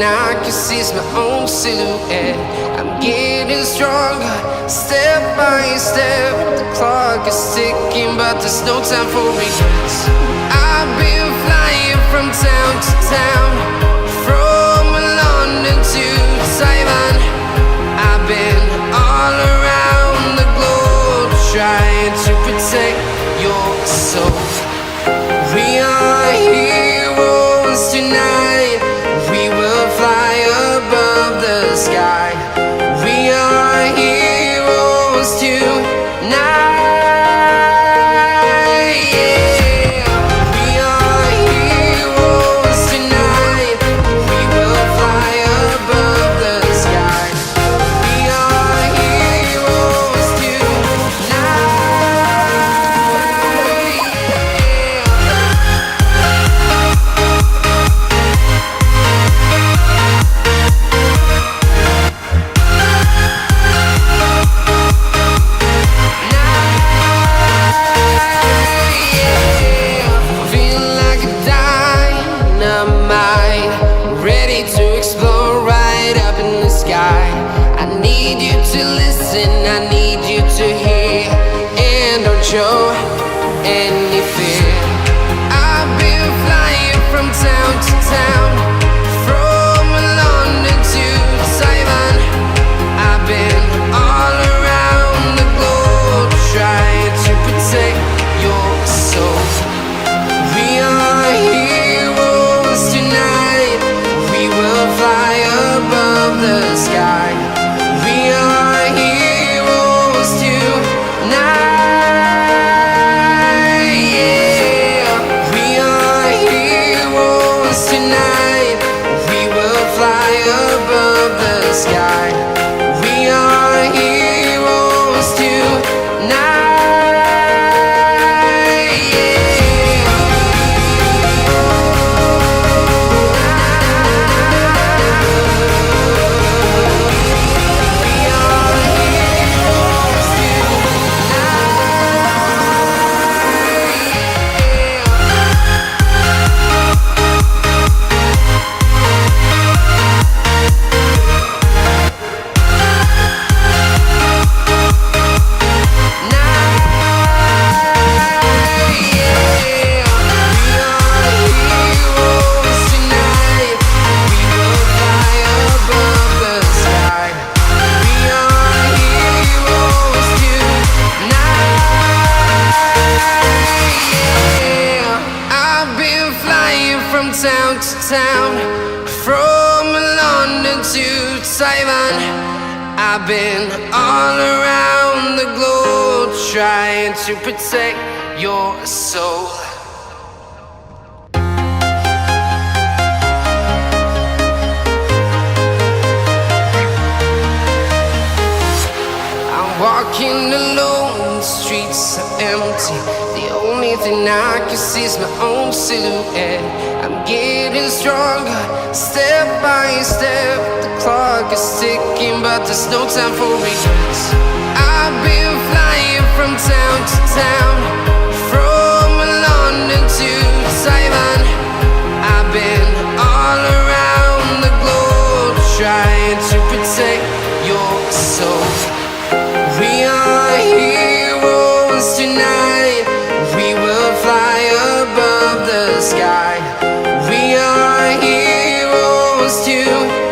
I can see is my own silhouette. I'm getting stronger, step by step. The clock is ticking, but there's no time for regrets. I've been flying from town to town, from London to Taiwan. I've been all around the globe, trying to protect your soul. We are heroes tonight. We will fly above the sky. We are heroes tonight. Yeah. We are heroes tonight. We will fly above the sky. We are heroes tonight. To explore right up in the sky. I need you to listen, I need you to hear, and don't show any fear. I've been flying from town to town, from London to Taiwan. I've been all around the globe, trying to protect your soul. We are heroes tonight. We will fly above the sky. We are heroes tonight. Yeah. We are heroes tonight. We will fly above the sky. We are heroes tonight. Town to town, from London to Taiwan. I've been all around the globe, trying to protect your soul. I'm walking alone, the streets are empty. The only thing I can see is my own silhouette. I'm getting stronger, step by step. The clock is ticking, but there's no time for regrets. I've been flying from town to town, from London to Taiwan. I've been all around the globe, trying to protect your soul. We are heroes tonight. We will fly above the sky. We are heroes tonight.